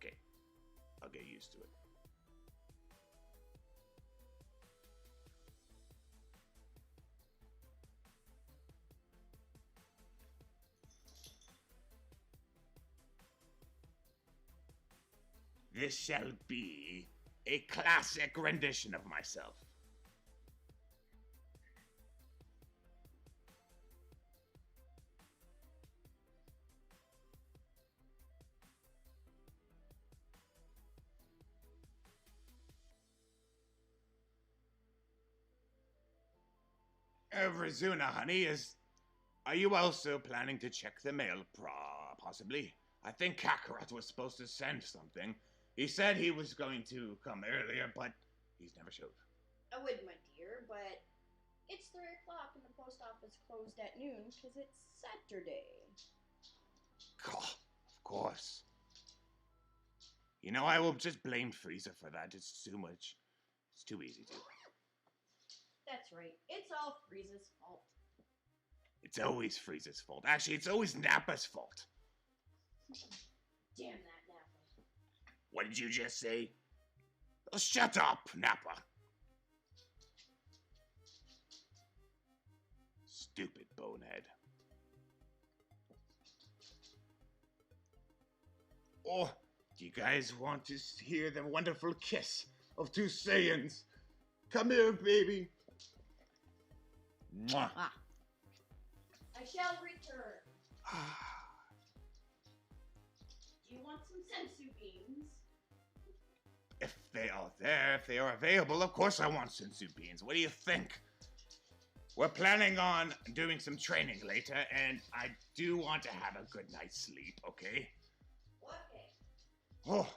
Okay, I'll get used to it. This shall be a classic rendition of myself. Rizuna, honey, are you also planning to check the mail? Possibly. I think Kakarot was supposed to send something. He said he was going to come earlier, but he's never showed. I would, my dear, but it's 3 o'clock and the post office closed at noon because it's Saturday. God, of course. You know, I will just blame Frieza for that. It's too much. It's too easy to. That's right. It's all Frieza's fault. It's always Frieza's fault. Actually, it's always Nappa's fault. Damn that Nappa. What did you just say? Oh, shut up, Nappa. Stupid bonehead. Oh, do you guys want to hear the wonderful kiss of 2 Saiyans? Come here, baby. Mwah. Ah. I shall return. Do you want some sensu beans? If they are there, if they are available, of course I want sensu beans. What do you think? We're planning on doing some training later, and I do want to have a good night's sleep, okay? Okay. Oh,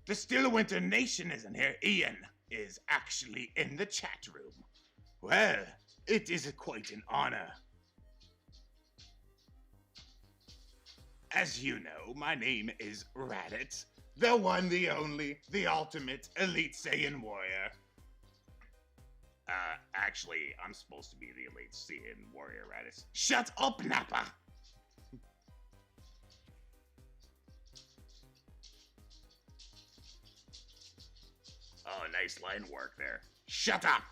the Still Winter Nation isn't here. Ian is actually in the chat room. Well, it is quite an honor. As you know, my name is Raditz, the one, the only, the ultimate elite Saiyan warrior. Actually, I'm supposed to be the elite Saiyan warrior, Raditz. Shut up, Nappa! Oh, nice line work there. Shut up!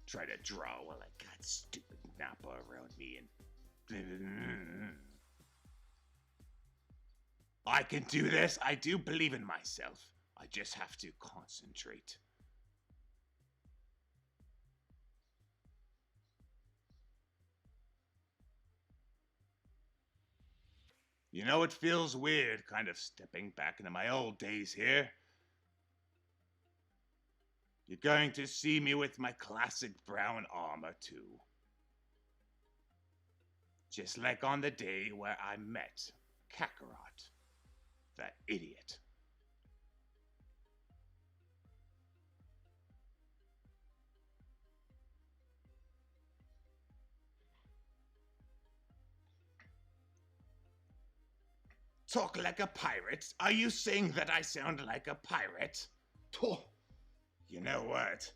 Try to draw while I got stupid Nappa around me and... I can do this. I do believe in myself. I just have to concentrate. You know, it feels weird kind of stepping back into my old days here. You're going to see me with my classic brown armor too. Just like on the day where I met Kakarot, that idiot. Talk like a pirate? Are you saying that I sound like a pirate? Oh, you know what?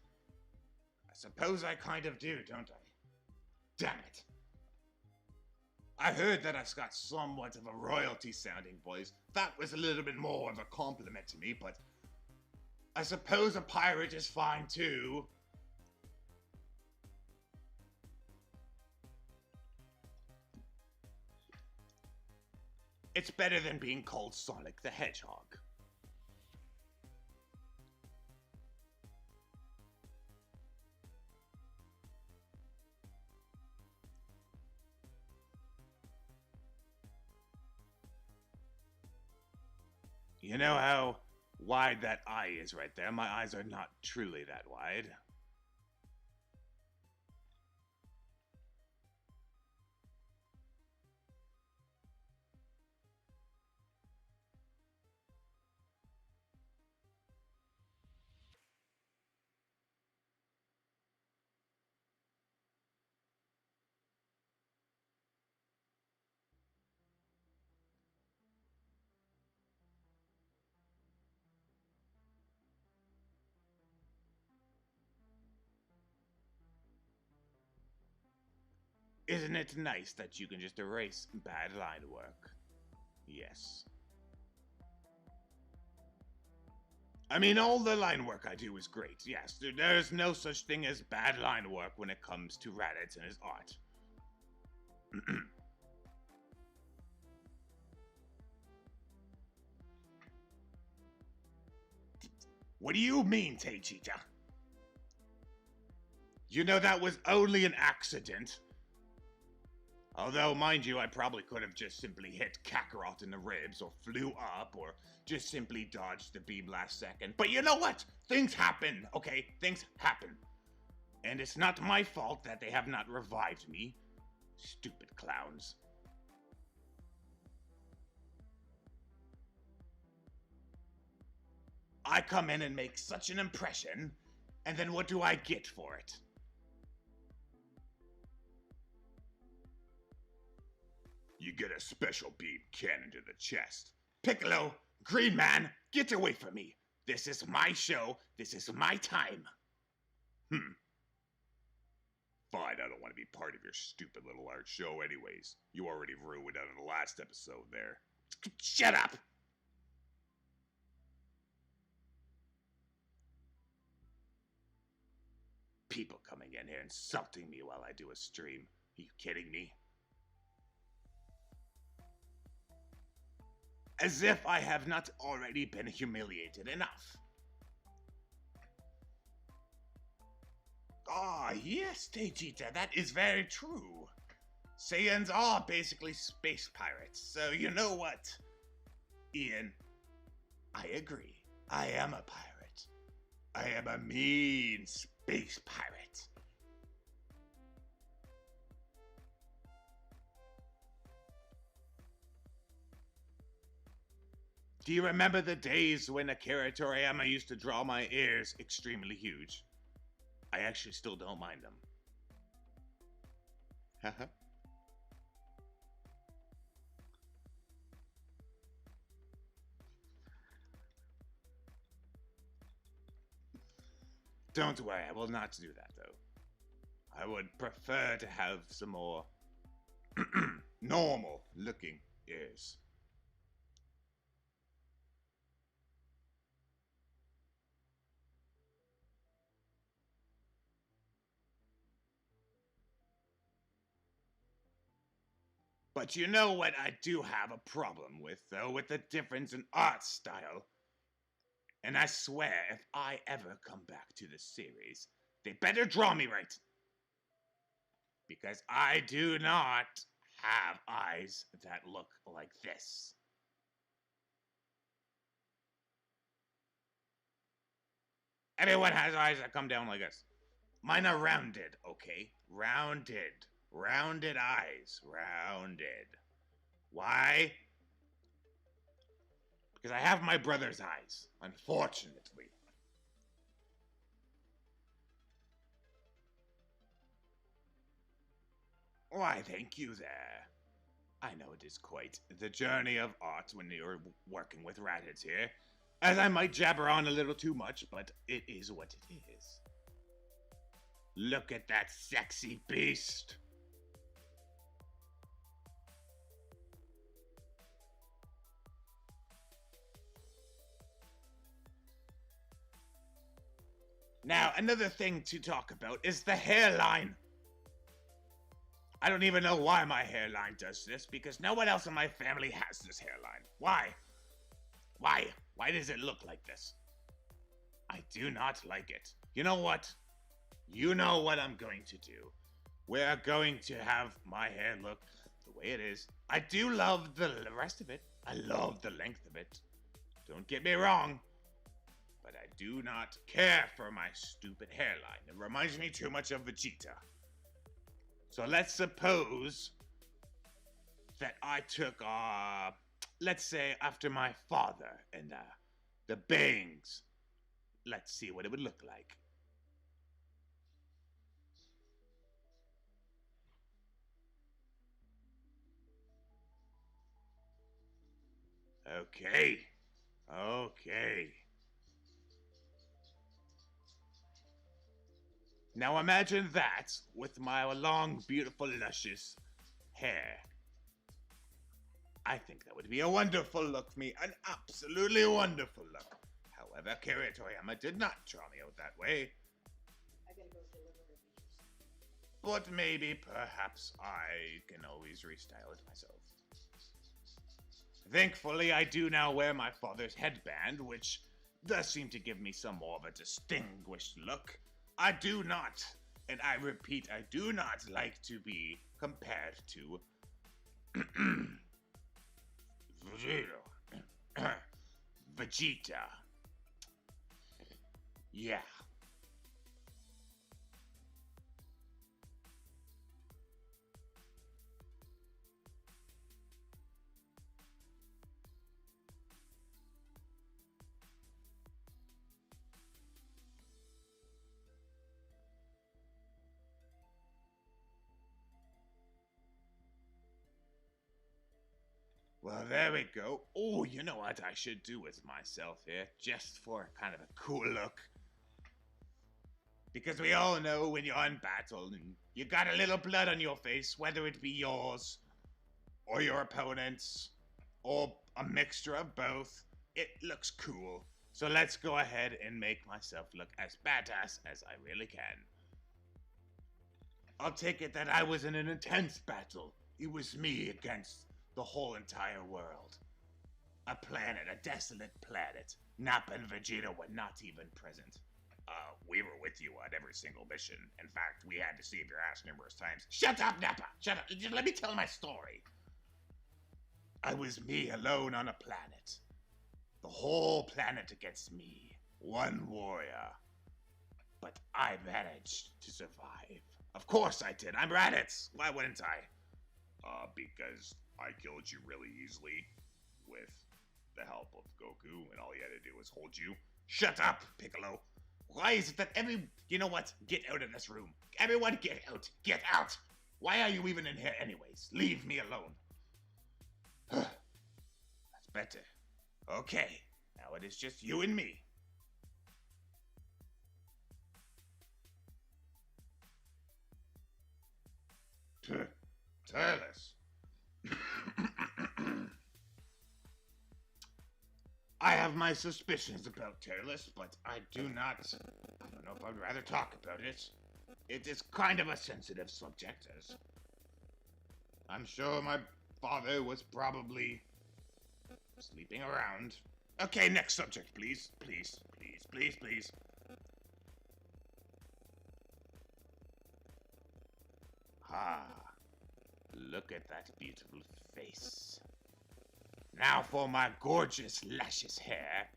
I suppose I kind of do, don't I? Damn it. I heard that I've got somewhat of a royalty-sounding voice. That was a little bit more of a compliment to me, but I suppose a pirate is fine too. It's better than being called Sonic the Hedgehog. You know how wide that eye is right there? My eyes are not truly that wide. Isn't it nice that you can just erase bad line work? Yes. I mean, all the line work I do is great, yes. There's no such thing as bad line work when it comes to Raditz and his art. What do you mean, Teichita? You know that was only an accident. Although, mind you, I probably could have just simply hit Kakarot in the ribs, or flew up, or just simply dodged the beam last second. But you know what? Things happen, okay? Things happen. And it's not my fault that they have not revived me. Stupid clowns. I come in and make such an impression, and then what do I get for it? You get a special beam cannon to the chest. Piccolo, Green Man, get away from me. This is my show. This is my time. Fine, I don't want to be part of your stupid little art show anyways. You already ruined it in the last episode there. Shut up! People coming in here insulting me while I do a stream. Are you kidding me? As if I have not already been humiliated enough. Ah, yes, Tejita, that is very true. Saiyans are basically space pirates, so you know what? Ian, I agree. I am a pirate. I am a mean space pirate. Do you remember the days when Akira Toriyama used to draw my ears extremely huge? I actually still don't mind them. Haha. Don't worry, I will not do that though. I would prefer to have some more normal looking ears. But you know what I do have a problem with, though, with the difference in art style? And I swear, if I ever come back to the series, they better draw me right. Because I do not have eyes that look like this. Everyone has eyes that come down like this. Mine are rounded, okay? Rounded. Rounded eyes. Rounded. Why? Because I have my brother's eyes, unfortunately. Why, thank you there. I know it is quite the journey of art when you're working with Raditz here, as I might jabber on a little too much, but it is what it is. Look at that sexy beast. Now, another thing to talk about is the hairline. I don't even know why my hairline does this, because no one else in my family has this hairline. Why? Why? Why does it look like this? I do not like it. You know what? You know what I'm going to do. We're going to have my hair look the way it is. I do love the rest of it. I love the length of it. Don't get me wrong. But I do not care for my stupid hairline. It reminds me too much of Vegeta. So let's suppose that I took, let's say after my father and the bangs. Let's see what it would look like. Okay. Okay. Now imagine that with my long, beautiful, luscious hair. I think that would be a wonderful look for me, an absolutely wonderful look. However, Kira Toriyama did not draw me out that way. I gotta go deliver her beaches. But maybe, perhaps, I can always restyle it myself. Thankfully, I do now wear my father's headband, which does seem to give me some more of a distinguished look. I do not, and I repeat, I do not like to be compared to Vegeta. Yeah. Well, there we go. Oh, you know what I should do with myself here, just for kind of a cool look. Because we all know when you're in battle and you got a little blood on your face, whether it be yours, or your opponent's, or a mixture of both, it looks cool. So let's go ahead and make myself look as badass as I really can. I'll take it that I was in an intense battle. It was me against the whole entire world. A planet, a desolate planet. Nappa and Vegeta were not even present. We were with you on every single mission. In fact, we had to save your ass numerous times. Shut up, Nappa! Shut up! Just let me tell my story. I was me alone on a planet. The whole planet against me. One warrior. But I managed to survive. Of course I did. I'm Raditz. Why wouldn't I? Because I killed you really easily with the help of Goku, and all he had to do was hold you. Shut up, Piccolo. Why is it that you know what? Get out of this room. Everyone get out. Get out. Why are you even in here anyways? Leave me alone. That's better. Okay, now it is just you and me. Tailless. I have my suspicions about Tailless, but I don't know if I'd rather talk about it. It is kind of a sensitive subject, as I'm sure my father was probably sleeping around. Okay, next subject, please. Please, please, please, please. Ah, look at that beautiful face. Now for my gorgeous, luscious hair.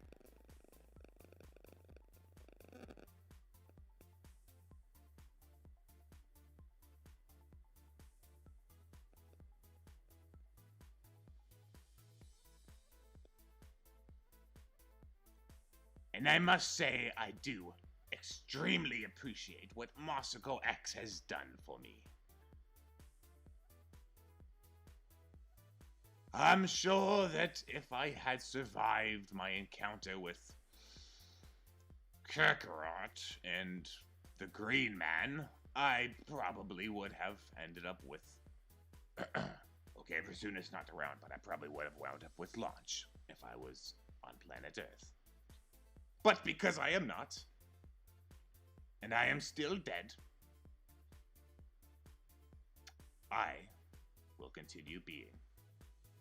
And I must say, I do extremely appreciate what Masako X has done for me. I'm sure that if I had survived my encounter with Kakarot and the Green Man, I probably would have ended up with... Okay, Rizuna's not around, but I probably would have wound up with Launch if I was on planet Earth. But because I am not, and I am still dead, I will continue being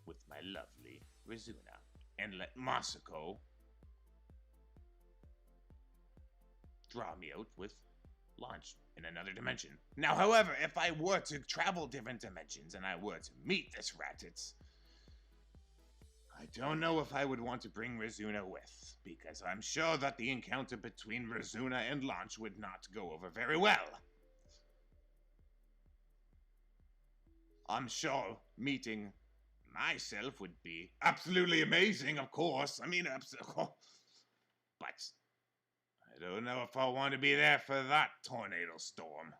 with my lovely Rizuna, and let Masako draw me out with Launch in another dimension. Now, however, if I were to travel different dimensions and I were to meet this Raditz, I don't know if I would want to bring Rizuna with, because I'm sure that the encounter between Rizuna and Launch would not go over very well. I'm sure meeting myself would be absolutely amazing, of course. I mean, but I don't know if I want to be there for that tornado storm.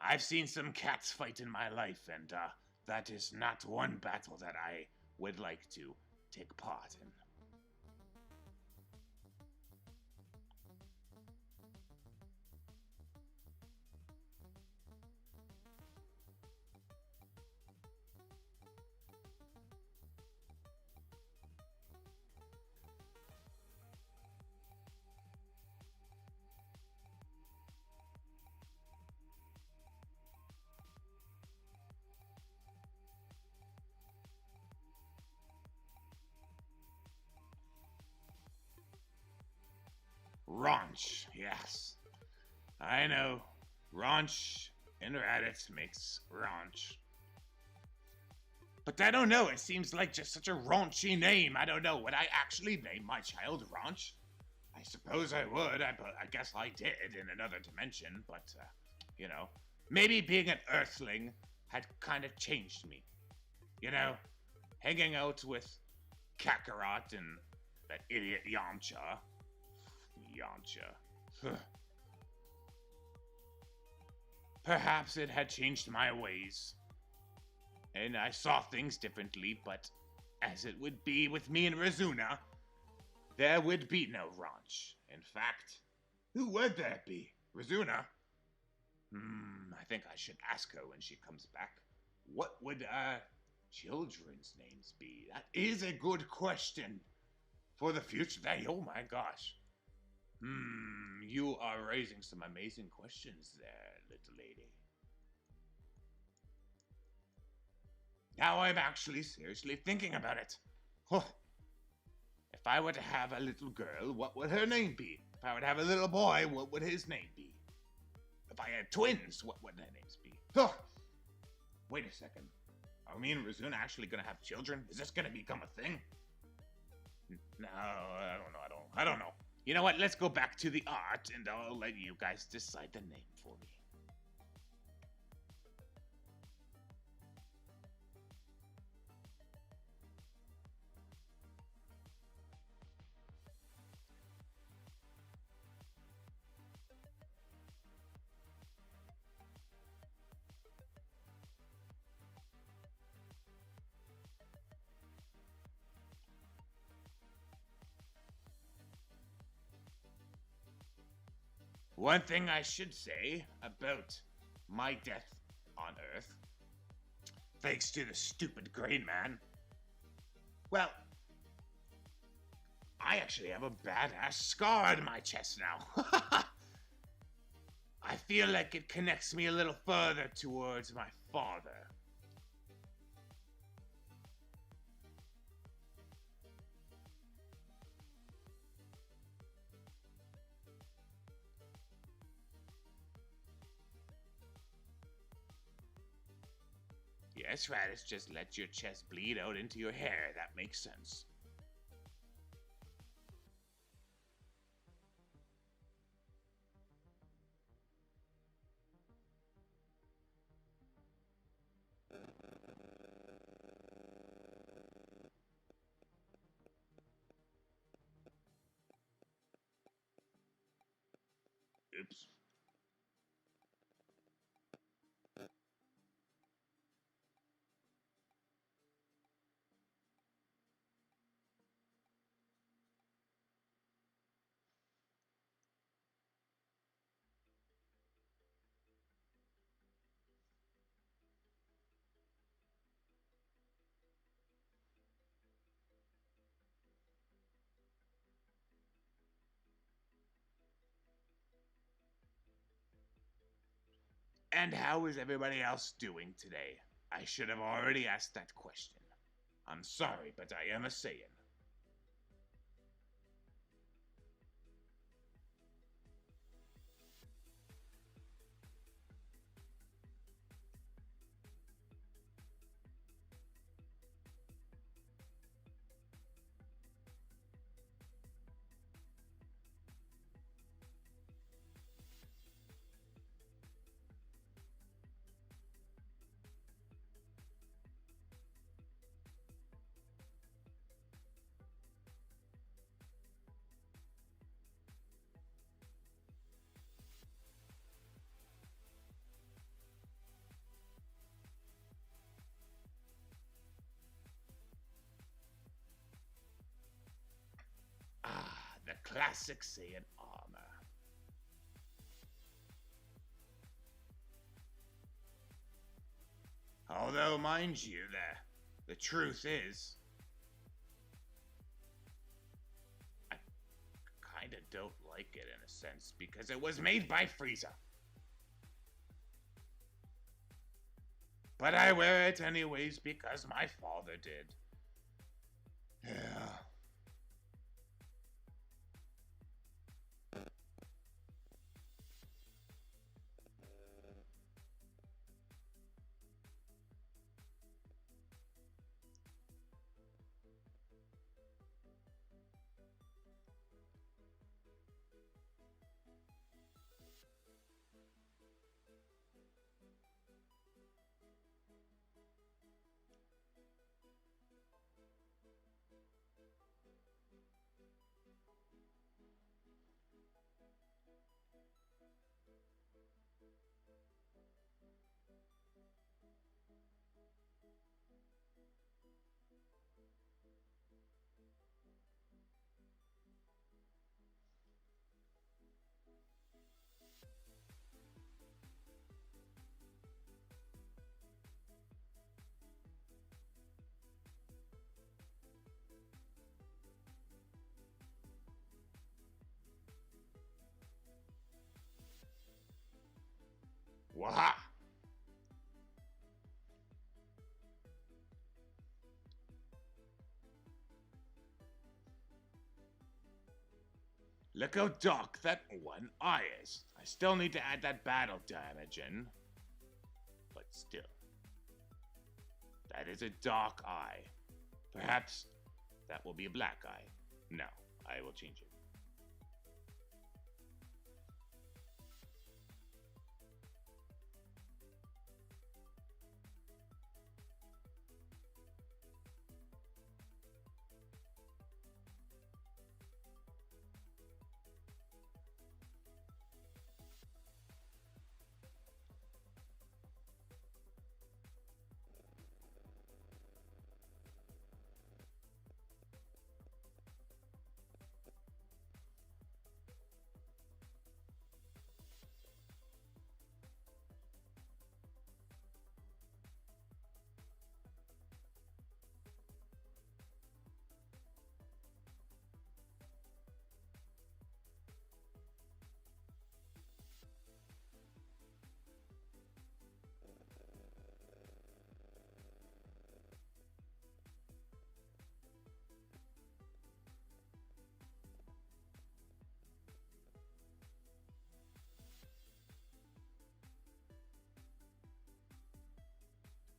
I've seen some cats fight in my life, and that is not one battle that I would like to take part in. Raunch, yes. I know. Raunch and Raditz makes Raunch. But I don't know, it seems like just such a raunchy name. I don't know, would I actually name my child Raunch? I suppose I would, I guess I did in another dimension, but, you know, maybe being an Earthling had kind of changed me. You know, hanging out with Kakarot and that idiot Yamcha. Perhaps it had changed my ways, and I saw things differently, but as it would be with me and Rizuna, there would be no Raunch. In fact, who would there be? Rizuna? I think I should ask her when she comes back. What would children's names be? That is a good question for the future. Oh my gosh. You are raising some amazing questions there, little lady. Now I'm actually seriously thinking about it. Huh. If I were to have a little girl, what would her name be? If I were to have a little boy, what would his name be? If I had twins, what would their names be? Huh. Wait a second. Are me and Rizuna actually gonna have children? Is this gonna become a thing? No, I don't know. You know what? Let's go back to the art, and I'll let you guys decide the name for me. One thing I should say about my death on Earth, thanks to the stupid Green Man, well, I actually have a badass scar on my chest now. I feel like it connects me a little further towards my father. Yes, Raditz, just let your chest bleed out into your hair. That makes sense. Oops. And how is everybody else doing today? I should have already asked that question. I'm sorry, but I am a Saiyan. Ah, the classic Saiyan armor. Although, mind you, the truth is, I kinda don't like it in a sense, because it was made by Frieza. But I wear it anyways because my father did. Yeah. Waha! Look how dark that one eye is. I still need to add that battle damage in. But still. That is a dark eye. Perhaps that will be a black eye. No, I will change it.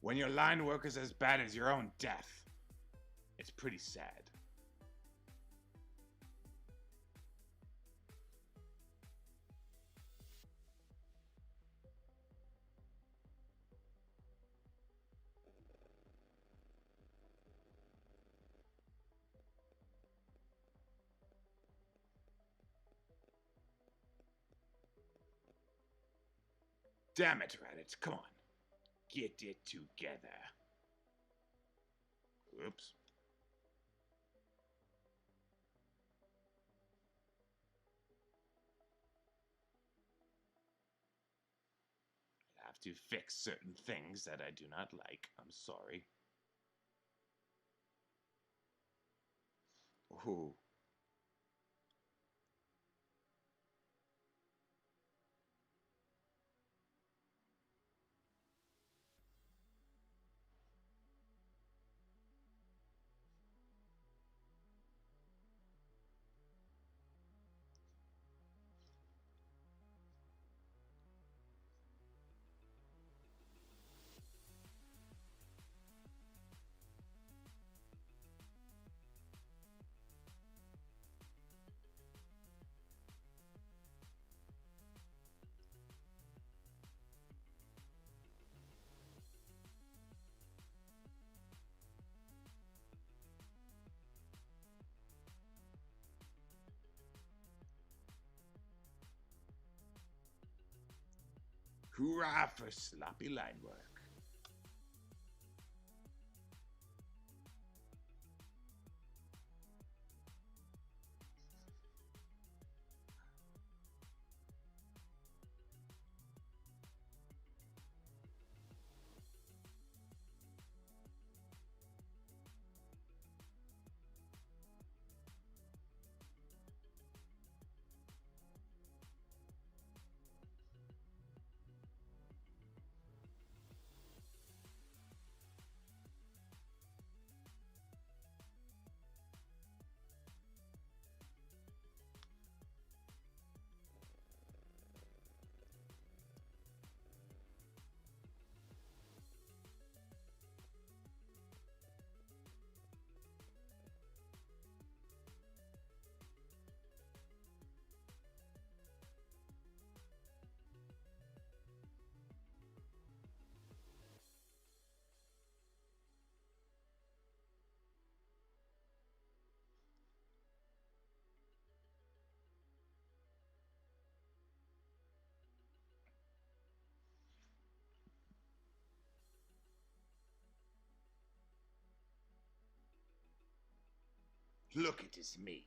When your line work is as bad as your own death, it's pretty sad. Damn it, Raditz, come on. Get it together. Oops. I have to fix certain things that I do not like. I'm sorry. Ooh. Hoorah for sloppy line work. Look, it is me.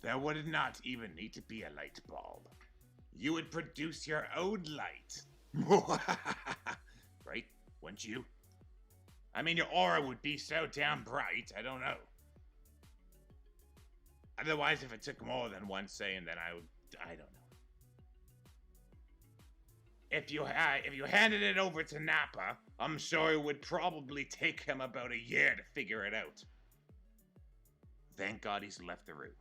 There would not even need to be a light bulb. You would produce your own light. Right? Wouldn't you? I mean, your aura would be so damn bright, I don't know. Otherwise, if it took more than one Saiyan, then I don't know. If you handed it over to Nappa, I'm sure it would probably take him about a year to figure it out. Thank God he's left the room.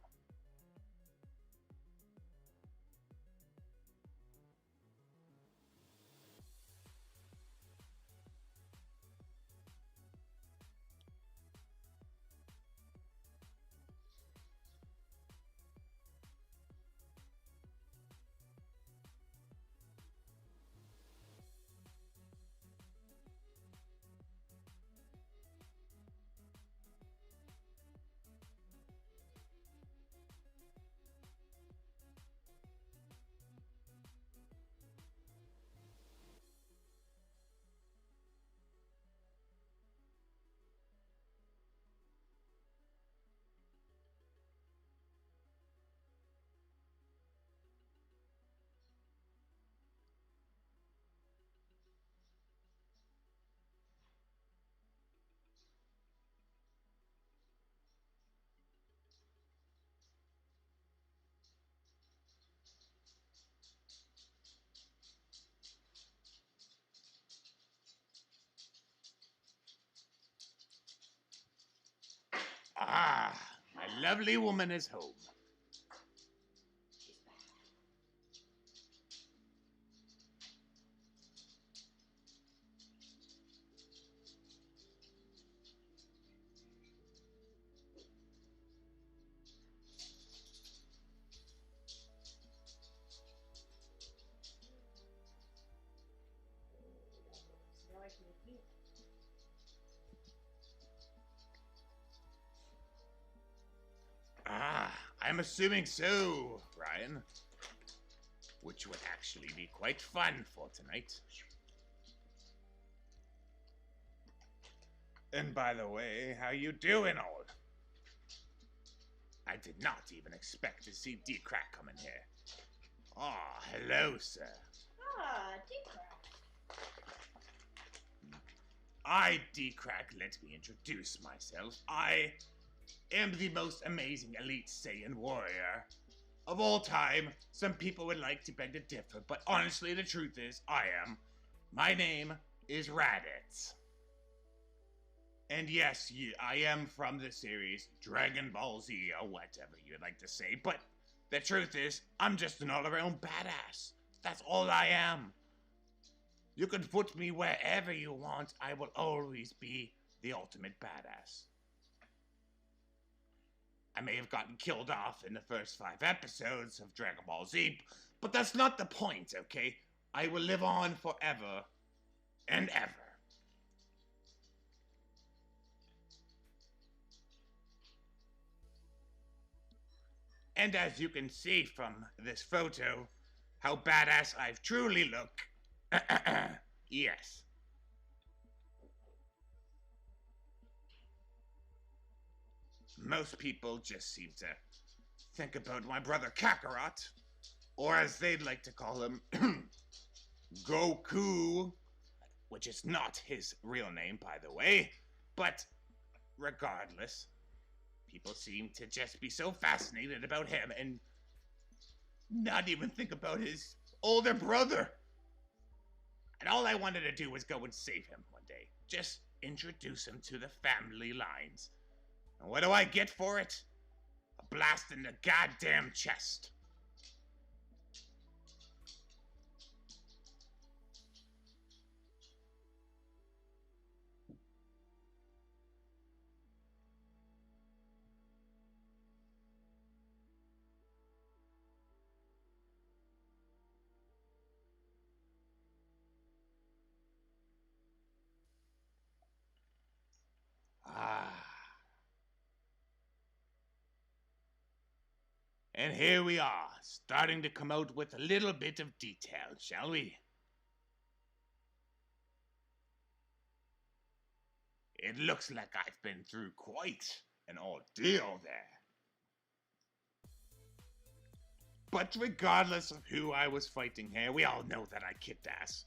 Ah, my lovely woman is home. So now I can repeat. Ah, I'm assuming so, Ryan. Which would actually be quite fun for tonight. And by the way, how you doing all? I did not even expect to see D-Crack come in here. Ah, hello, sir. Ah, D-Crack. D-Crack, let me introduce myself. I am the most amazing elite Saiyan warrior of all time. Some people would like to beg to differ, but honestly, the truth is, I am. My name is Raditz. And yes, I am from the series Dragon Ball Z, or whatever you'd like to say, but the truth is, I'm just an all-around badass. That's all I am. You can put me wherever you want, I will always be the ultimate badass. I may have gotten killed off in the first 5 episodes of Dragon Ball Z, but that's not the point, okay? I will live on forever and ever. And as you can see from this photo, how badass I truly look. Yes. Most people just seem to think about my brother Kakarot, or as they'd like to call him, Goku, which is not his real name, by the way, but regardless, people seem to just be so fascinated about him and not even think about his older brother. And all I wanted to do was go and save him one day. Just introduce him to the family lines. And what do I get for it? A blast in the goddamn chest. And here we are, starting to come out with a little bit of detail, shall we? It looks like I've been through quite an ordeal there. But regardless of who I was fighting here, we all know that I kicked ass.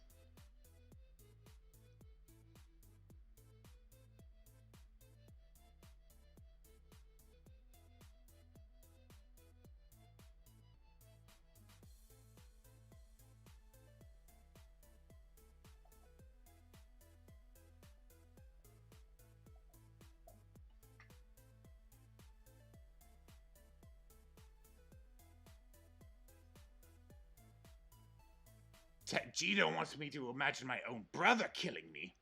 Gino wants me to imagine my own brother killing me.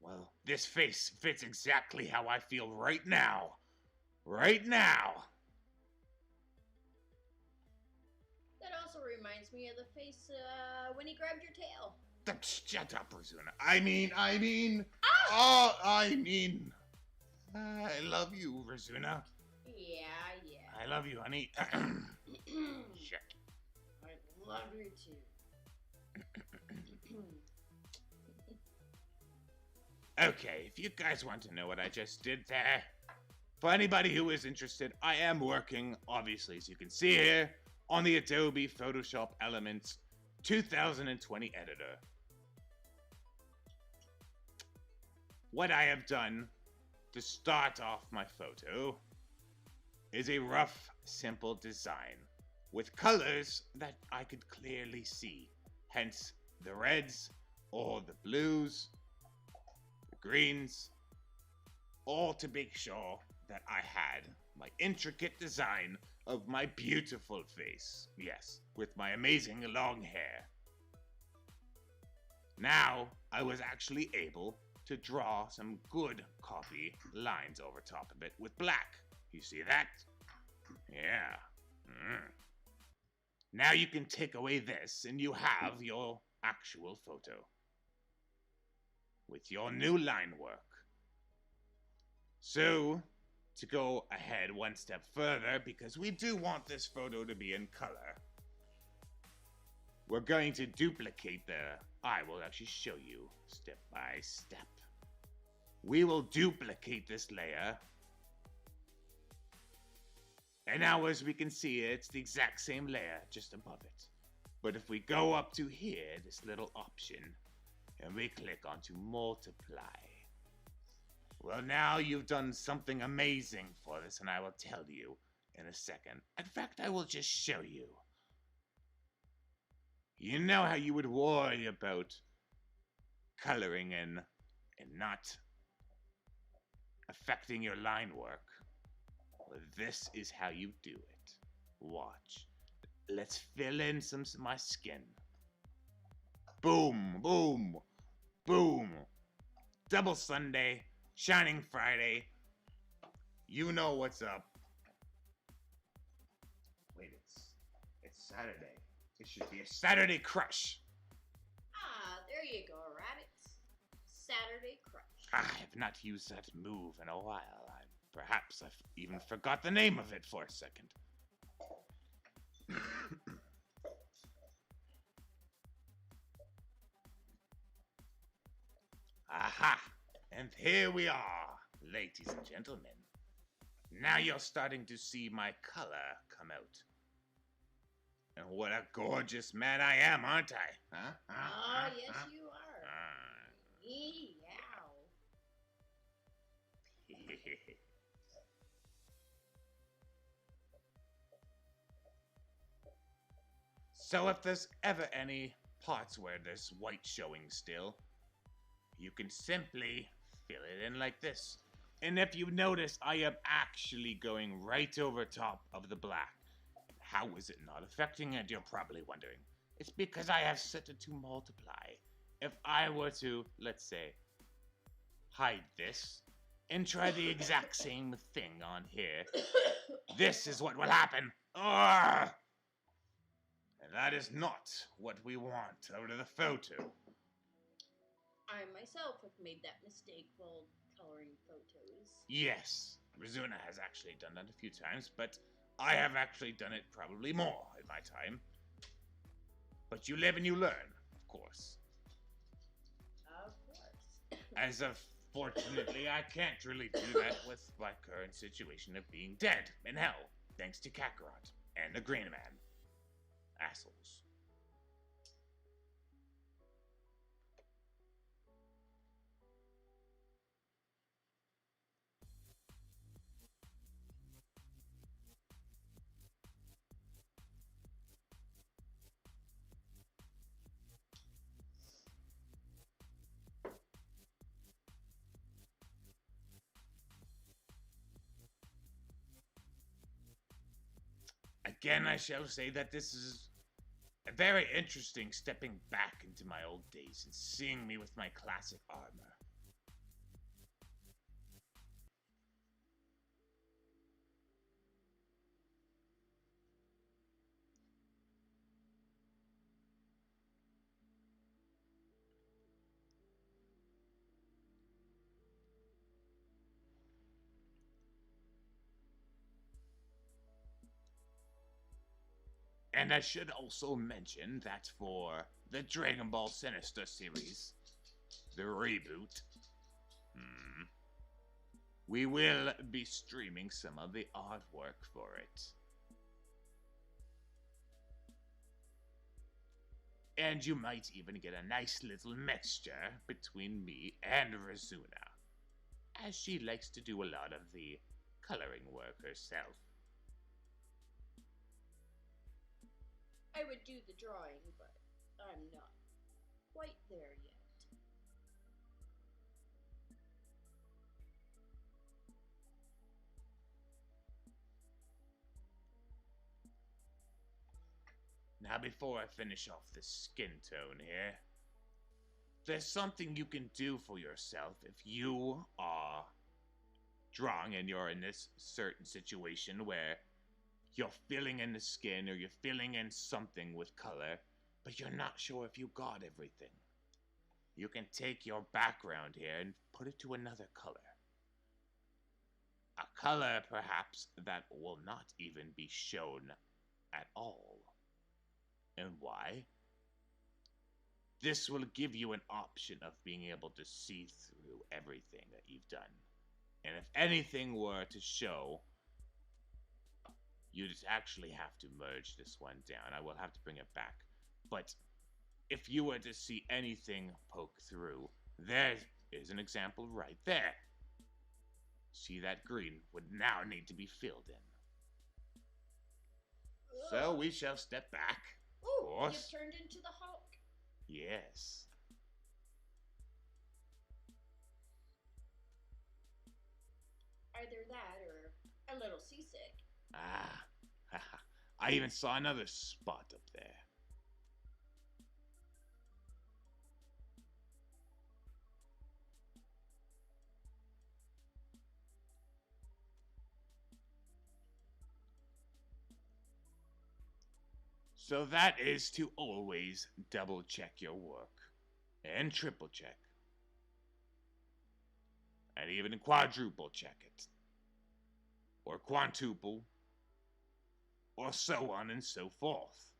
Well, this face fits exactly how I feel right now. Right now. That also reminds me of the face when he grabbed your tail. Shut up, Rizuna. I mean. I love you, Rizuna. Yeah. I love you, honey. Shit. I love you too. Okay, if you guys want to know what I just did there, for anybody who is interested, I am working, obviously, as you can see here, on the Adobe Photoshop Elements 2020 editor. What I have done to start off my photo is a rough, simple design with colors that I could clearly see, hence the reds or the blues, the greens, all to make sure that I had my intricate design of my beautiful face, yes, with my amazing long hair. Now, I was actually able to draw some good copy lines over top of it with black. You see that? Yeah. Now you can take away this and you have your actual photo with your new line work. So, to go ahead one step further, because we do want this photo to be in color, we're going to duplicate I will actually show you step by step. We will duplicate this layer. And now as we can see, it's the exact same layer, just above it. But if we go up to here, this little option, and we click onto multiply. Well, now you've done something amazing for this, and I will tell you in a second. In fact, I will just show you. You know how you would worry about coloring in and not affecting your line work? Well, this is how you do it. Watch. Let's fill in some of my skin. Boom, boom, boom. Double Sunday, Shining Friday. You know what's up. Wait, it's Saturday. It should be a Saturday crush. Ah, there you go, Raditz. Saturday crush. I have not used that move in a while. Perhaps I've even forgot the name of it for a second. Aha! And here we are, ladies and gentlemen. Now you're starting to see my color come out. And what a gorgeous man I am, aren't I? Huh? Oh, yes, you are. Meow. So if there's ever any parts where there's white showing still, you can simply fill it in like this. And if you notice, I am actually going right over top of the black. How is it not affecting it, you're probably wondering. It's because I have set it to multiply. If I were to, let's say, hide this, and try the exact same thing on here, this is what will happen. Arrgh! And that is not what we want out of the photo. I myself have made that mistake while coloring photos. Yes, Rizuna has actually done that a few times, but I have actually done it probably more in my time. But you live and you learn, of course. Of course. As of fortunately, I can't really do that with my current situation of being dead in hell, thanks to Kakarot. and the Green Man. Assholes. Again, I shall say that this is very interesting, stepping back into my old days and seeing me with my classic armor. And I should also mention that for the Dragon Ball Sinister series, the reboot, we will be streaming some of the artwork for it. And you might even get a nice little mixture between me and Rizuna, as she likes to do a lot of the coloring work herself. I would do the drawing, but I'm not quite there yet. Now, before I finish off this skin tone here, there's something you can do for yourself if you are drawing and you're in this certain situation where you're filling in the skin or you're filling in something with color, but you're not sure if you got everything. You can take your background here and put it to another color. A color, perhaps, that will not even be shown at all. And why? This will give you an option of being able to see through everything that you've done. And if anything were to show, you just actually have to merge this one down. I will have to bring it back. But if you were to see anything poke through, there is an example right there. See, that green would now need to be filled in. So we shall step back. Ooh, you've turned into the Hulk. Yes. Either that or a little seasick. Ah, I even saw another spot up there. So that is to always double check your work. And triple check. And even quadruple check it. Or quintuple. Or so on and so forth.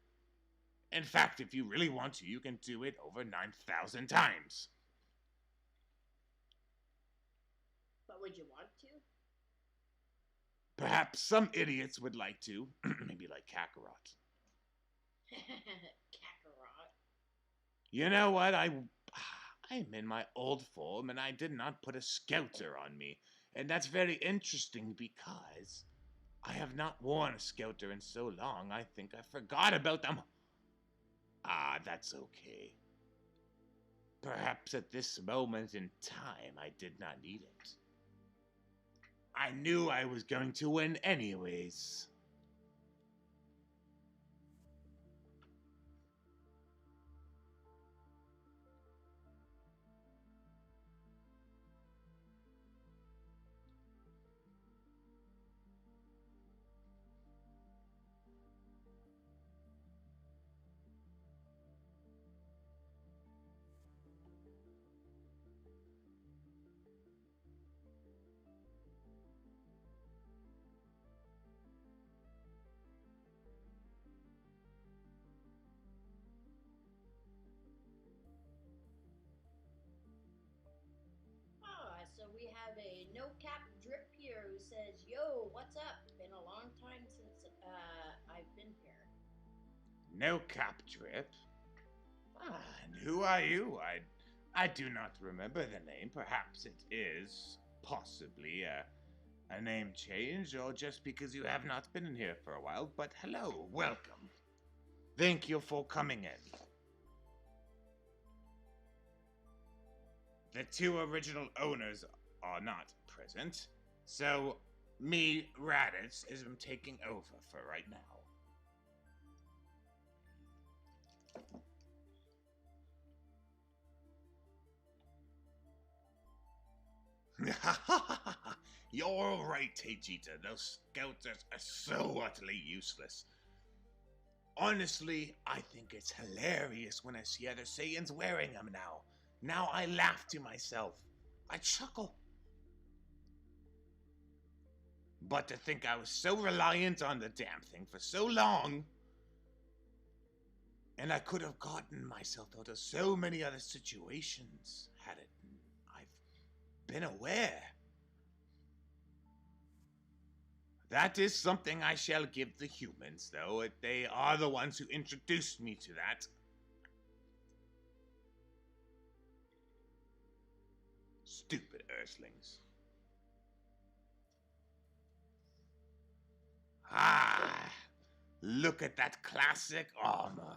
In fact, if you really want to, you can do it over 9,000 times. But would you want to? Perhaps some idiots would like to. Maybe like Kakarot. Kakarot. You know what? I'm in my old form, and I did not put a scouter on me. And that's very interesting because I have not worn a scouter in so long, I think I forgot about them. Ah, that's okay. Perhaps at this moment in time, I did not need it. I knew I was going to win anyways. So we have a no cap drip here who says, "Yo, what's up? Been a long time since I've No cap drip. Ah, and who are you? I do not remember the name. Perhaps it is possibly a name change, or just because you have not been in here for a while. But hello, welcome. Thank you for coming in. The two original owners are not present, so me, Raditz, is taking over for right now. You're alright, Teijita. Those scouts are so utterly useless. Honestly, I think it's hilarious when I see other Saiyans wearing them now. Now I laugh to myself. I chuckle. But to think I was so reliant on the damn thing for so long, and I could have gotten myself out of so many other situations had it I've been aware. That is something I shall give the humans, though. They are the ones who introduced me to that. Stupid Earthlings. Ah, look at that classic armor.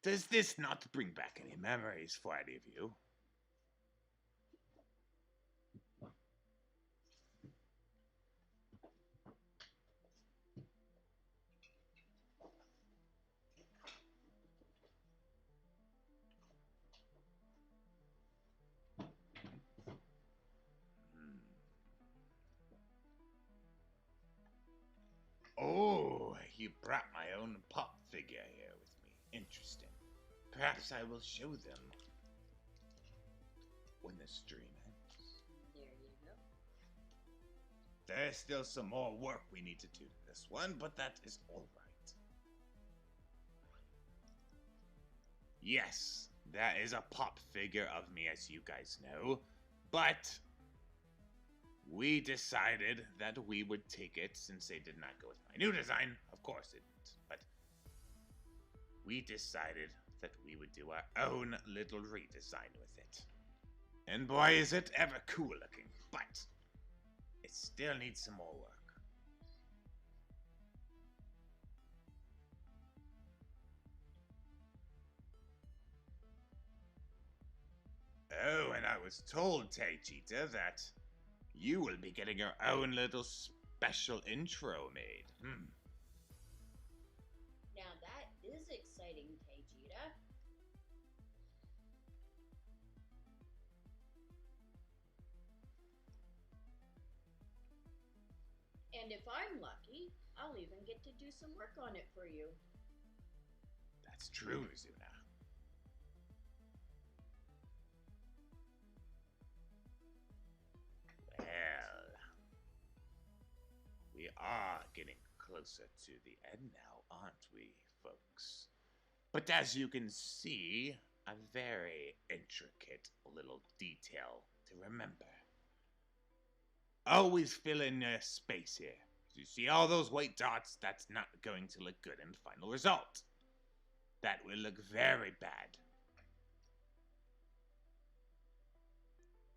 Does this not bring back any memories for any of you? Oh, you brought my own pop figure here with me. Interesting. Perhaps I will show them when the stream ends. There you go. There's still some more work we need to do to this one, but that is alright. Yes, that is a pop figure of me, as you guys know, but we decided that we would take it since they did not go with my new design. Of course it didn't, but we decided that we would do our own little redesign with it. And boy, is it ever cool looking, but it still needs some more work. Oh, and I was told, Teijita, that you will be getting your own little special intro made. Now that is exciting, Teijita. And if I'm lucky, I'll even get to do some work on it for you. That's true, Rizuna. Well, we are getting closer to the end now, aren't we, folks? But as you can see, a very intricate little detail to remember. Always fill in space here. You see all those white dots? That's not going to look good in the final result. That will look very bad.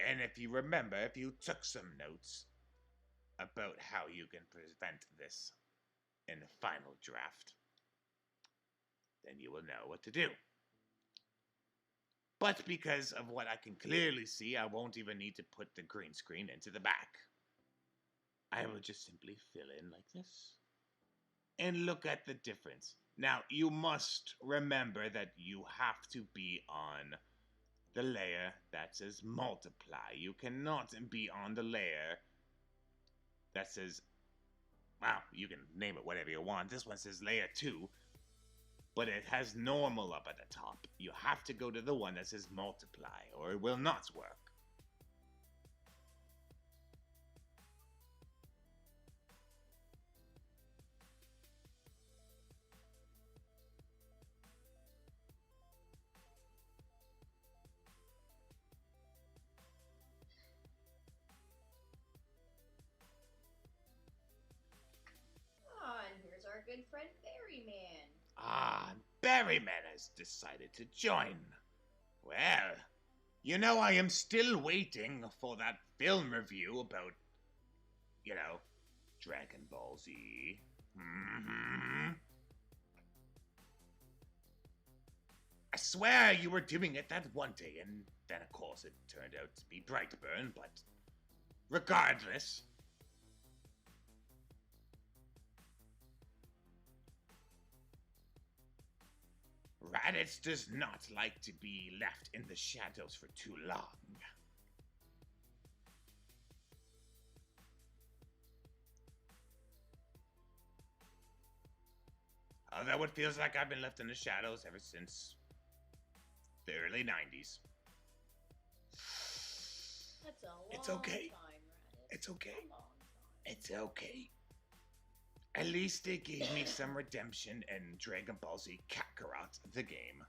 And if you remember, if you took some notes about how you can prevent this in the final draft, then you will know what to do. But because of what I can clearly see, I won't even need to put the green screen into the back. I will just simply fill in like this. And look at the difference. Now, you must remember that you have to be on the layer that says multiply. You cannot be on the layer that says, well, you can name it whatever you want. This one says layer 2, but it has normal up at the top. You have to go to the one that says multiply, or it will not work. friend Berryman. Ah, Berryman has decided to join. Well, you know, I am still waiting for that film review about, Dragon Ball Z. I swear you were doing it that one day, and then of course it turned out to be Brightburn, but regardless. Raditz does not like to be left in the shadows for too long. Although it feels like I've been left in the shadows ever since the early 90s. That's a long It's okay. time, Raditz. It's okay. A long time. It's okay. At least they gave me some redemption in Dragon Ball Z Kakarot, the game.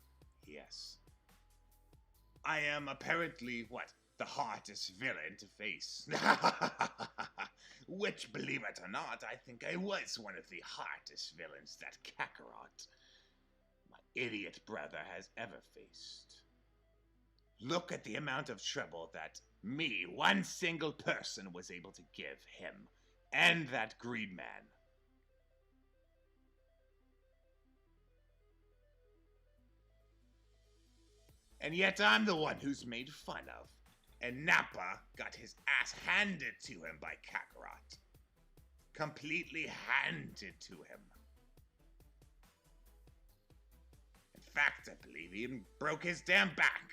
Yes. I am apparently, the hardest villain to face. Which, believe it or not, I think I was one of the hardest villains that Kakarot, my idiot brother, has ever faced. Look at the amount of trouble that me, one single person, was able to give him, and that Green Man. And yet I'm the one who's made fun of. And Nappa got his ass handed to him by Kakarot. Completely handed to him. In fact, I believe he even broke his damn back.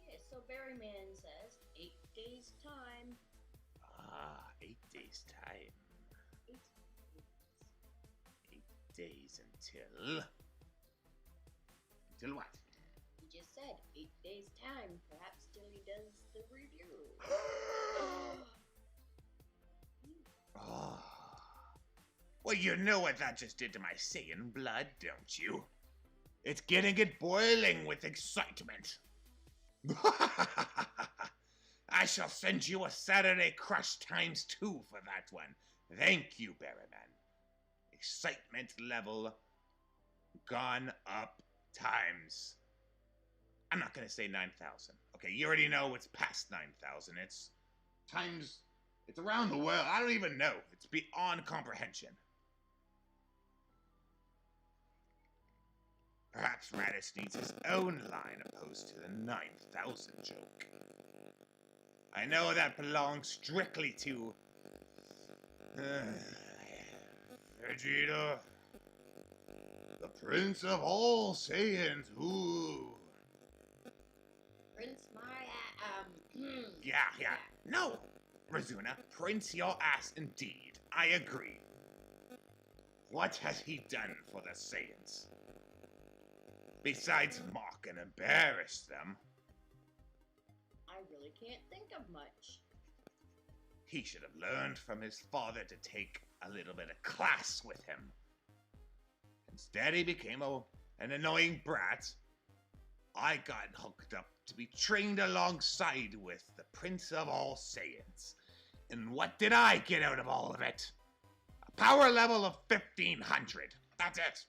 Yeah, so Berryman says 8 days time. 8 days time. 8 8 days until... Until what? He just said 8 days time. Perhaps till he does the review. Oh. Well, you know what that just did to my Saiyan blood, don't you? It's getting it boiling with excitement. I shall send you a Saturday Crush ×2 for that one. Thank you, Berryman. Excitement level gone up times. I'm not gonna say 9,000. Okay, you already know it's past 9,000. It's times. It's around the world. I don't even know. It's beyond comprehension. Perhaps Raditz needs his own line opposed to the 9,000 joke. I know that belongs strictly to Vegeta, the Prince of all Saiyans. Ooh. Prince my Yeah. No, Rizuna, Prince your ass indeed. I agree. What has he done for the Saiyans? Besides mock and embarrass them. I really can't think of much. He should have learned from his father to take a little bit of class with him. Instead, he became an annoying brat. I got hooked up to be trained alongside with the Prince of all Saiyans. And what did I get out of all of it? A power level of 1,500. That's it.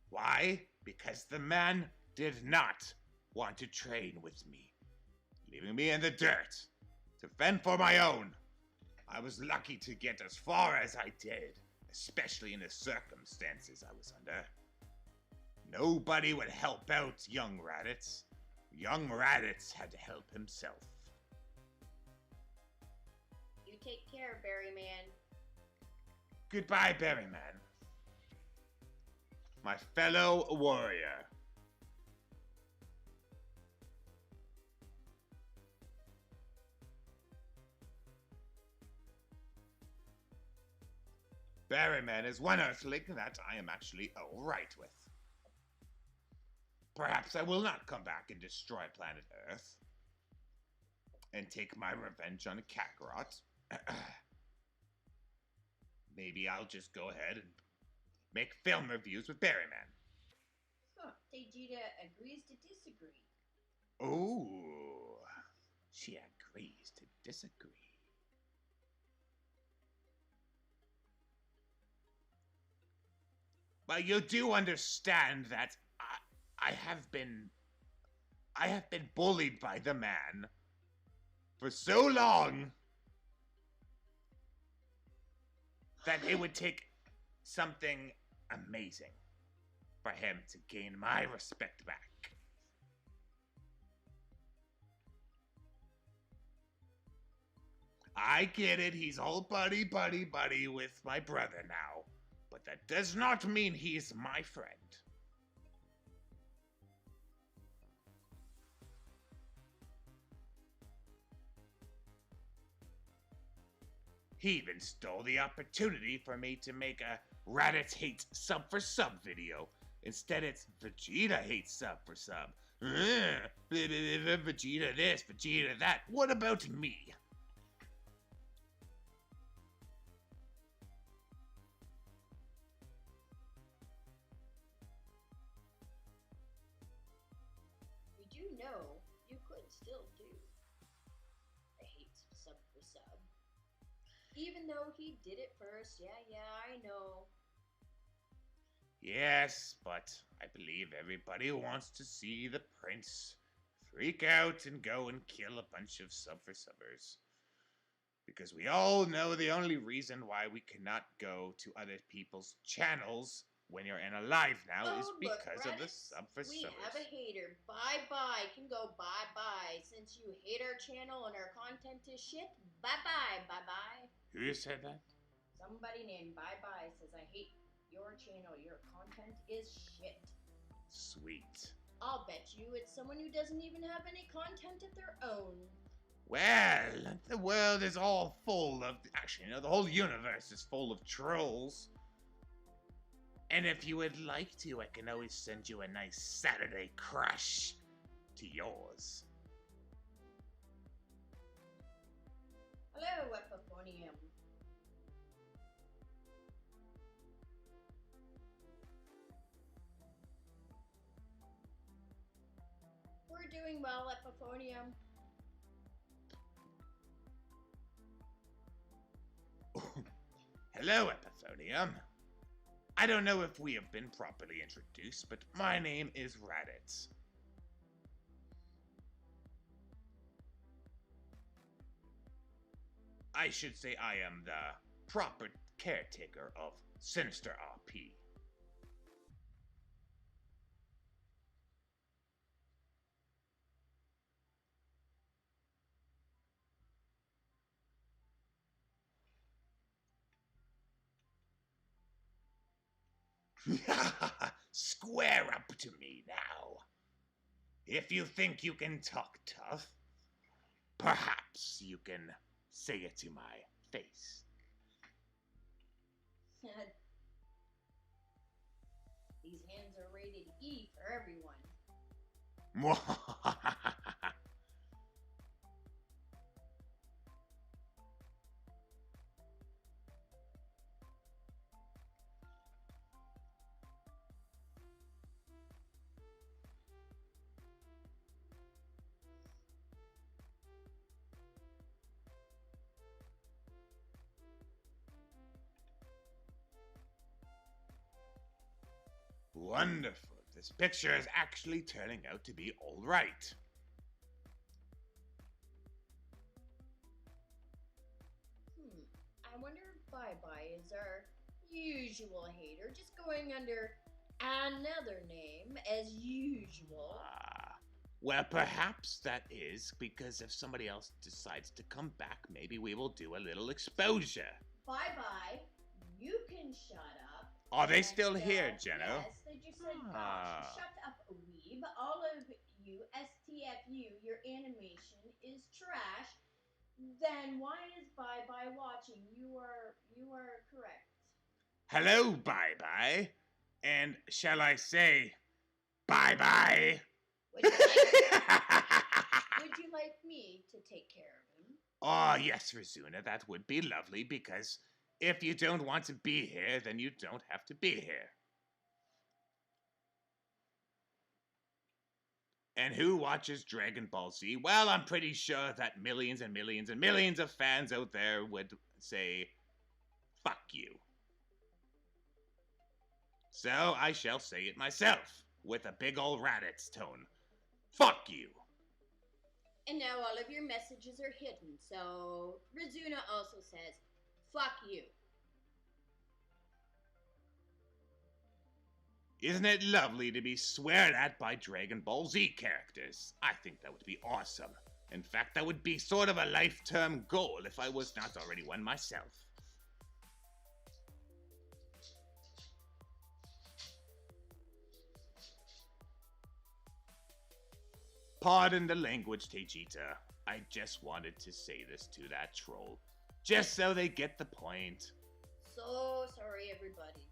Why? Because the man did not want to train with me, leaving me in the dirt to fend for my own. I was lucky to get as far as I did, especially in the circumstances I was under. Nobody would help out young Raditz. Young Raditz had to help himself. You take care, Berryman. Goodbye, Berryman. My fellow warrior. Berryman is one Earthling that I am actually alright with. Perhaps I will not come back and destroy planet Earth and take my revenge on Kakarot. Maybe I'll just go ahead and make film reviews with Berryman. Huh, Vegeta agrees to disagree. Oh, she agrees to disagree. But you do understand that I have been bullied by the man for so long that it would take something amazing for him to gain my respect back. I get it, he's all buddy with my brother now, but that does not mean he's my friend. He even stole the opportunity for me to make a Raditz hates sub for sub video. Instead, it's Vegeta hates sub for sub. Vegeta this, Vegeta that. What about me? We do know you could still do a hate sub for sub. Even though he did it first, yeah, I know. Yes, but I believe everybody wants to see the prince freak out and go and kill a bunch of sub for subbers. Because we all know the only reason why we cannot go to other people's channels when you're in a live now is because of the sub for subbers. We have a hater. Bye-bye. Can go bye-bye. Since you hate our channel and our content is shit, bye-bye, bye-bye. Who said that? Somebody named Bye-Bye says, I hate your channel. Your content is shit. Sweet. I'll bet you it's someone who doesn't even have any content of their own. Well, the world is all full of... Actually, the whole universe is full of trolls. And if you would like to, I can always send you a nice Saturday crush to yours. Hello, Epiphonium. We're doing well, Epiphonium. Hello, Epiphonium. I don't know if we have been properly introduced, but my name is Raditz. I should say I am the proper caretaker of Sinister RP. Square up to me now. If you think you can talk tough, perhaps you can say it to my face. These hands are rated E for everyone. Wonderful. This picture is actually turning out to be all right. I wonder if Bye-Bye is our usual hater, just going under another name as usual. Well, perhaps that is because if somebody else decides to come back, maybe we will do a little exposure. Bye-Bye, you can shut up. Are they still here, Jenno? Yes, they just said, gosh, shut up, weeb. All of you, STFU, your animation is trash. Then why is Bye-Bye watching? You are correct. Hello, Bye-Bye. And shall I say, bye-bye? Would you like me to take care of him? Oh, yes, Rizuna, that would be lovely, because if you don't want to be here, then you don't have to be here. And who watches Dragon Ball Z? Well, I'm pretty sure that millions and millions and millions of fans out there would say, fuck you. So I shall say it myself, with a big ol' Raditz tone. Fuck you. And now all of your messages are hidden, so Rizuna also says, fuck you. Isn't it lovely to be sweared at by Dragon Ball Z characters? I think that would be awesome. In fact, that would be sort of a life-term goal if I was not already one myself. Pardon the language, Vegeta. I just wanted to say this to that troll. Just so they get the point. So sorry, everybody.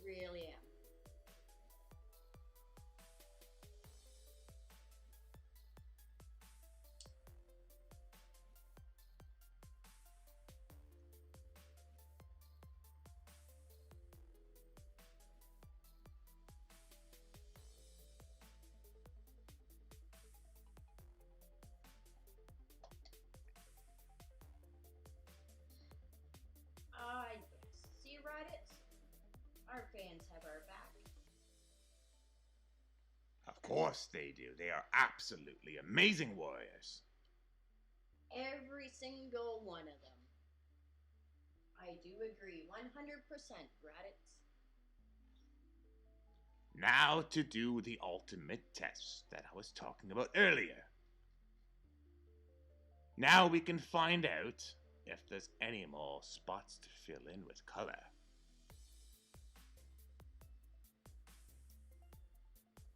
Really am. Yes. See, Raditz? Our fans have our back. Of course they do. They are absolutely amazing warriors. Every single one of them. I do agree, 100%, Raditz. Now to do the ultimate test that I was talking about earlier. Now we can find out if there's any more spots to fill in with color.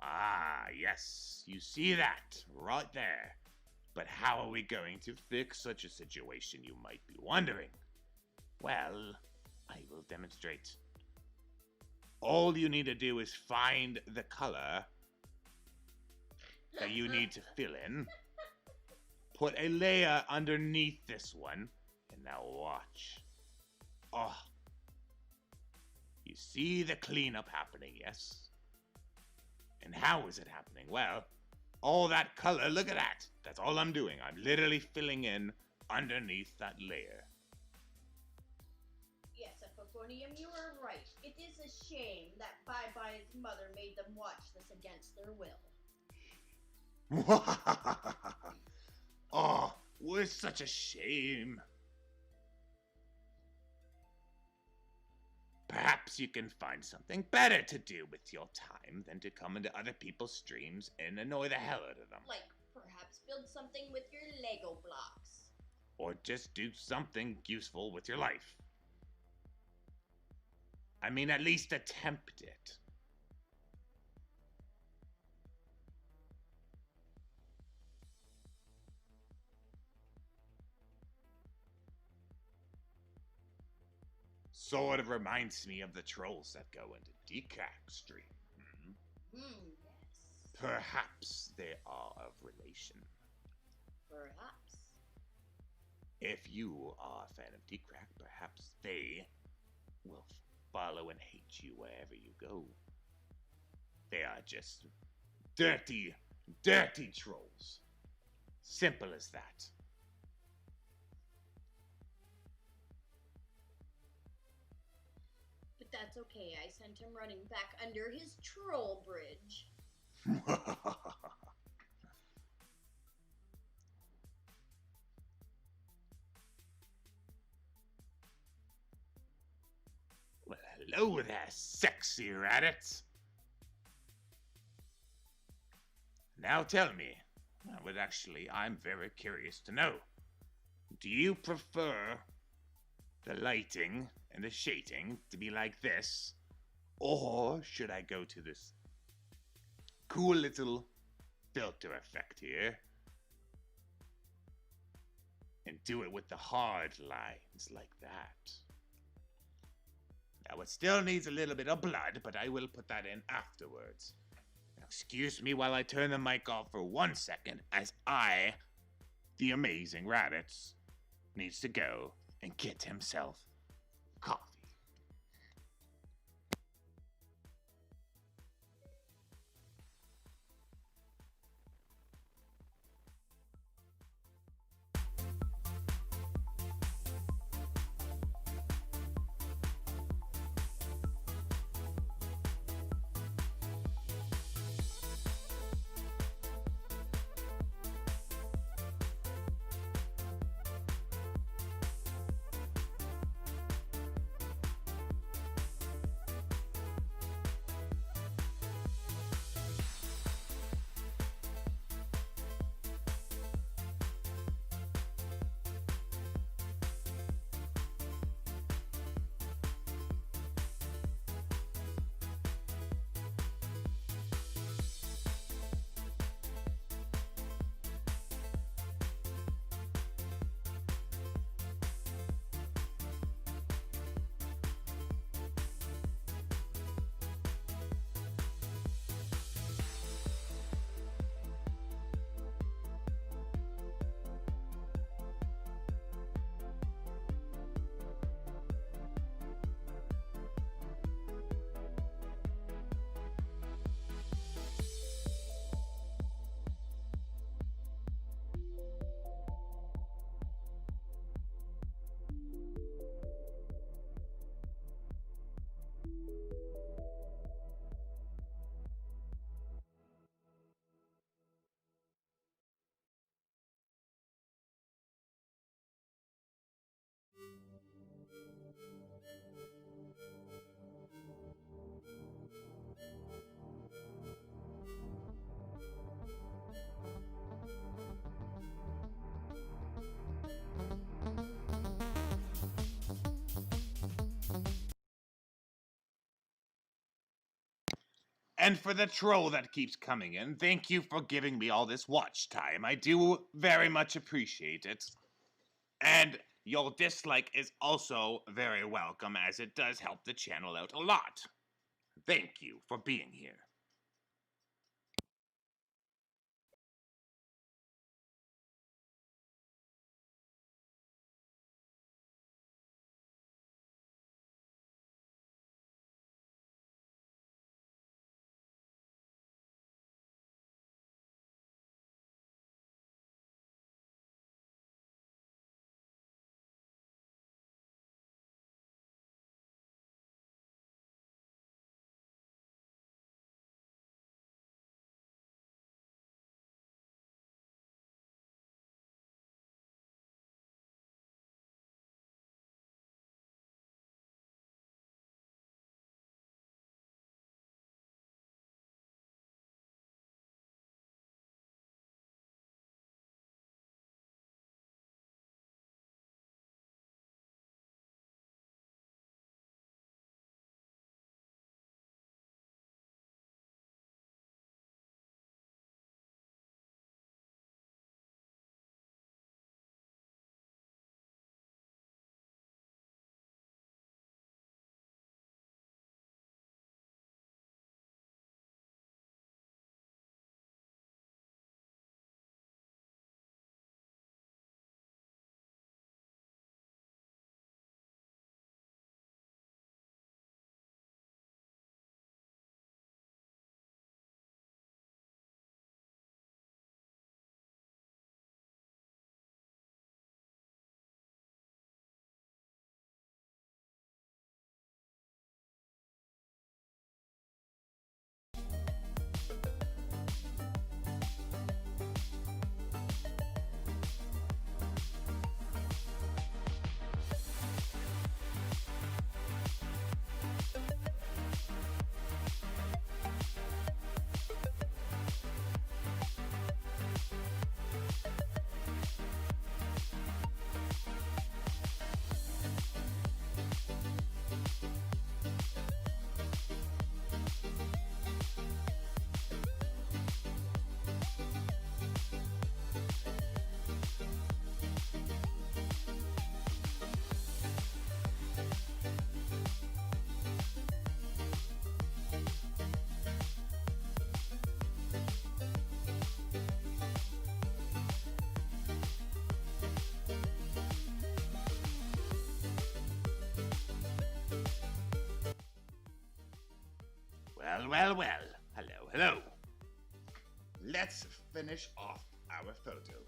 Ah, yes, you see that right there. But how are we going to fix such a situation, you might be wondering? Well, I will demonstrate. All you need to do is find the color that you need to fill in, put a layer underneath this one, and now watch. Oh, you see the cleanup happening, yes? And how is it happening? Well, all that color, look at that. That's all I'm doing. I'm literally filling in underneath that layer. Yes, Epiconium, you are right. It is a shame that Bye-Bye's mother made them watch this against their will. Oh, we're such a shame. Perhaps you can find something better to do with your time than to come into other people's streams and annoy the hell out of them. Like, perhaps build something with your Lego blocks. Or just do something useful with your life. I mean, at least attempt it. Sort of reminds me of the trolls that go into Decrack stream. Yes. Perhaps they are of relation. Perhaps. If you are a fan of Decrack, perhaps they will follow and hate you wherever you go. They are just dirty, dirty trolls. Simple as that. But that's okay, I sent him running back under his troll bridge. Well, hello there, sexy Raditz. Now tell me, I'm very curious to know. Do you prefer the lighting and the shading to be like this? Or should I go to this cool little filter effect here and do it with the hard lines like that? Now it still needs a little bit of blood, but I will put that in afterwards. Now, excuse me while I turn the mic off for 1 second, as I, the amazing Raditz, needs to go and get himself coffee. And for the troll that keeps coming in, thank you for giving me all this watch time. I do very much appreciate it. And your dislike is also very welcome, as it does help the channel out a lot. Thank you for being here. Well. Hello. Let's finish off our photo.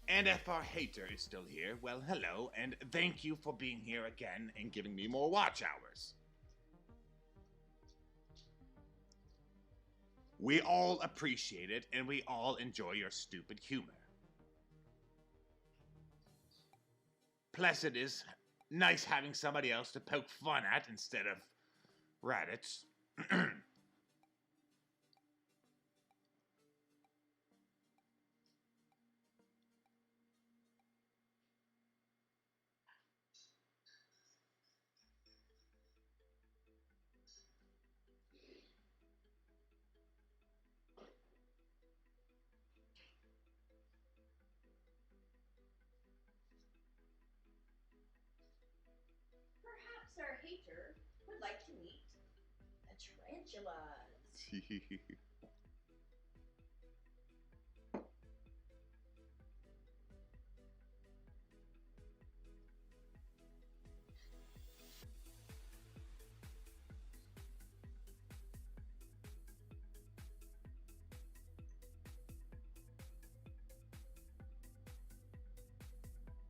And if our hater is still here, well, hello, and thank you for being here again and giving me more watch hours. We all appreciate it, and we all enjoy your stupid humor. Plus, it is nice having somebody else to poke fun at instead of Raditz. Perhaps our hater would like to meet the tarantulas.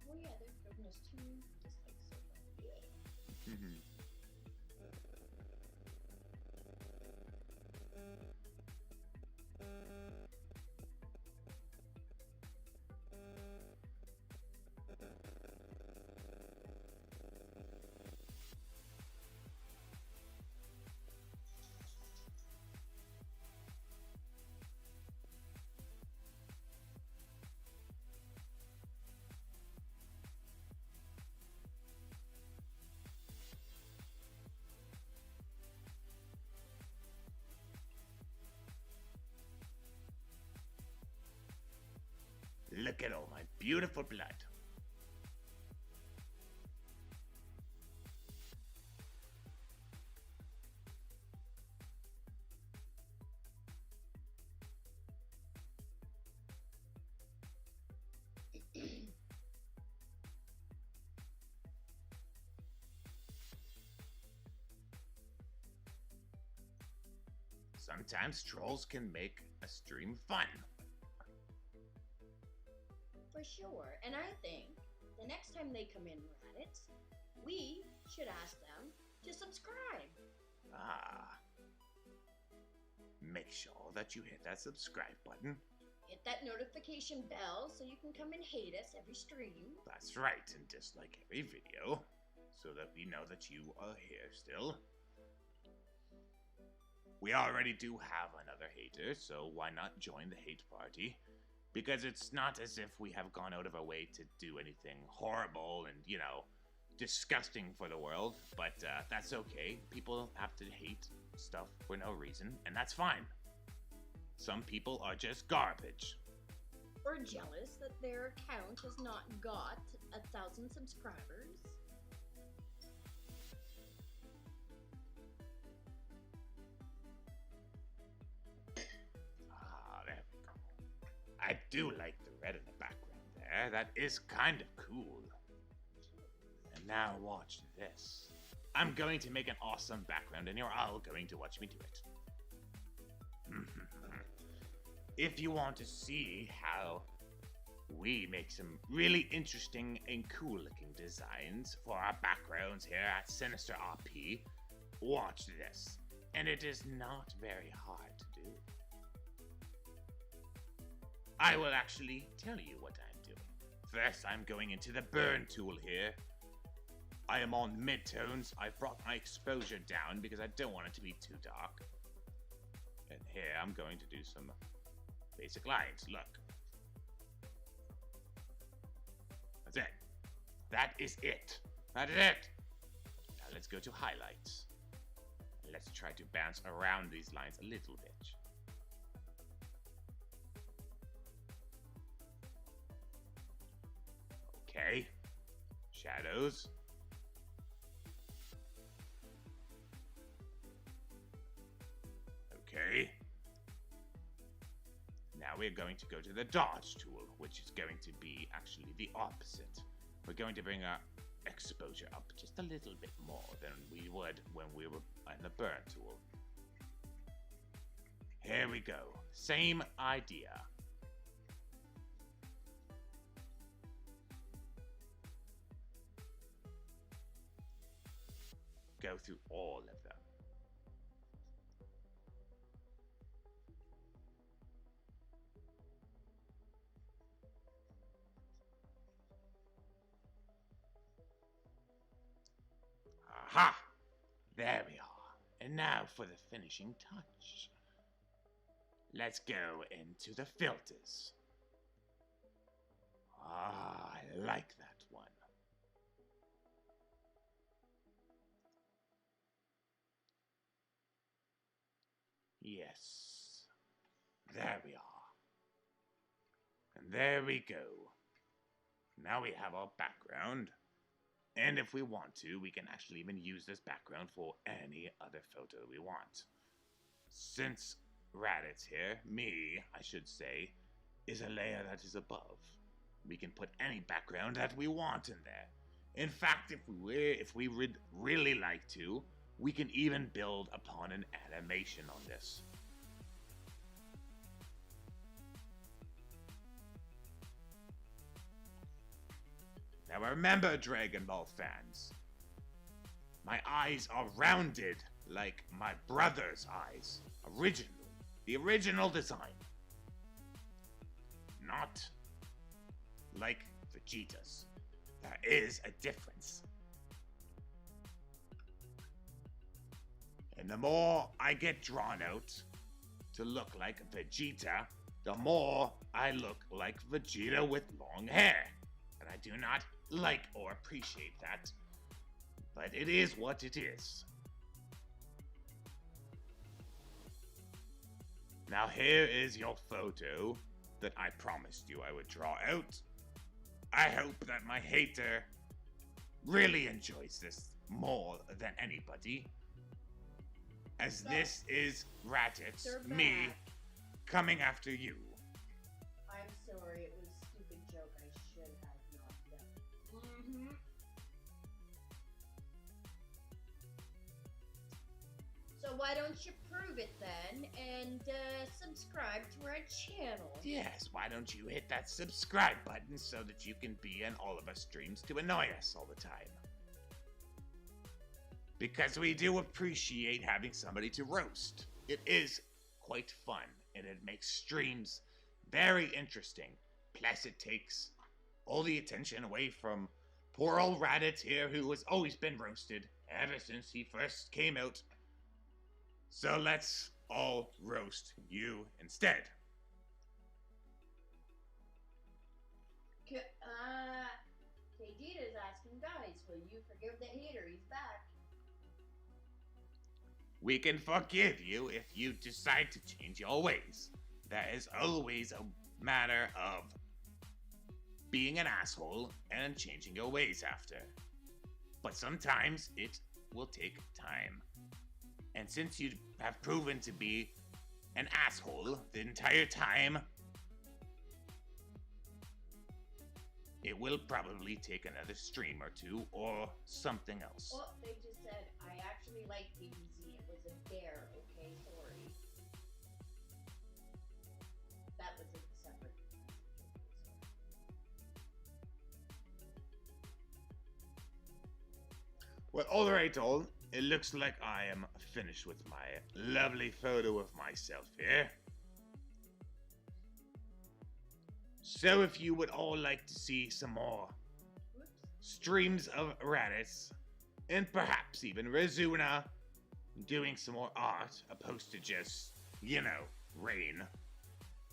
Oh yeah, they've given us 2 dislikes so far. Yeah. Look at all my beautiful blood. Sometimes trolls can make a stream fun. For sure, and I think the next time they come in Raditz, we should ask them to subscribe. Ah. Make sure that you hit that subscribe button. Hit that notification bell so you can come and hate us every stream. That's right, and dislike every video, so that we know that you are here still. We already do have another hater, so why not join the hate party? Because it's not as if we have gone out of our way to do anything horrible and, you know, disgusting for the world, but that's okay. People have to hate stuff for no reason, and that's fine. Some people are just garbage. Or jealous that their account has not got 1,000 subscribers. There we go. I do like the red in the background there. That is kind of cool. And now watch this. I'm going to make an awesome background and you're all going to watch me do it. If you want to see how we make some really interesting and cool looking designs for our backgrounds here at Sinister RP, watch this. And it is not very hard to do. I will actually tell you what I'm doing. First, I'm going into the burn tool here. I am on midtones. I've brought my exposure down because I don't want it to be too dark. And here I'm going to do some basic lines. Look. That's it. That is it. That is it. Now let's go to highlights. Let's try to bounce around these lines a little bit. Okay. Shadows. Okay. Now we're going to go to the dodge tool, which is going to be actually the opposite. We're going to bring our exposure up just a little bit more than we would when we were in the burn tool. Here we go. Same idea. Go through all of them. Aha! There we are. And now for the finishing touch. Let's go into the filters. Ah, I like that one. Yes. There we are. And there we go. Now we have our background. And if we want to, we can actually even use this background for any other photo we want. Since Raditz here, I should say, is a layer that is above. We can put any background that we want in there. In fact, if we would really like to, we can even build upon an animation on this. Now remember, Dragon Ball fans, my eyes are rounded like my brother's eyes. The original design. Not like Vegeta's. There is a difference. And the more I get drawn out to look like Vegeta, the more I look like Vegeta with long hair. And I do not like or appreciate that, but it is what it is. Now here is your photo that I promised you I would draw out. I hope that my hater really enjoys this more than anybody. As this is Raditz, me, coming after you. I'm sorry, it was a stupid joke I should have not done. So why don't you prove it then, and subscribe to our channel? Yes, why don't you hit that subscribe button so that you can be in all of our streams to annoy us all the time. Because we do appreciate having somebody to roast. It is quite fun, and it makes streams very interesting. Plus, it takes all the attention away from poor old Raditz here, who has always been roasted ever since he first came out. So let's all roast you instead. Vegeta's asking, guys, will you forgive the hater? He's back. We can forgive you if you decide to change your ways. That is always a matter of being an asshole and changing your ways after. But sometimes it will take time. And since you have proven to be an asshole the entire time, it will probably take another stream or two or something else. Oh, they just said, I actually like DBZ. It was a dare, okay? Sorry. That was a separate. Well, alright all. It looks like I am finished with my lovely photo of myself here. So if you would all like to see some more streams of Raditz, and perhaps even Rizuna doing some more art opposed to just, you know, Rain,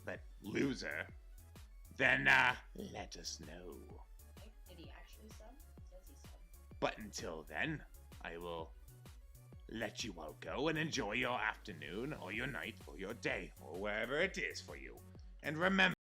that loser, then let us know. Did he actually sub? Says he sub. But until then, I will let you all go and enjoy your afternoon or your night or your day or wherever it is for you. And remember,